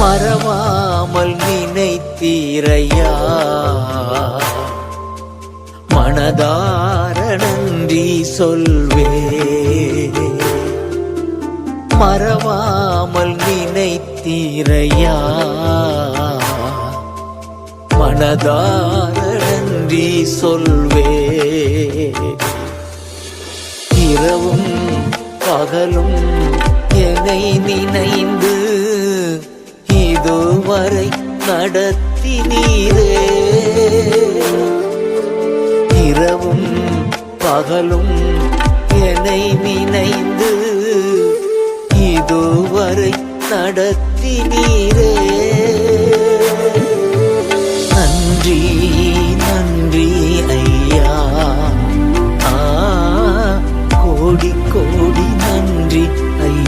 மறவாமல் நினைத்தீரையா, மனதார நன்றி சொல்வே. மறவாமல் நினைத்தீரையா, மனதார நன்றி சொல்வே. இரவும் பகலும் என்னை நினைந்து இதுவரை நடத்தினீரே. இரவும் பகலும் என்னை நினைந்து இதுவரை நடத்தினீரே. நன்றி நன்றி ஐயா, கோடி கோடி நன்றி ஐயா.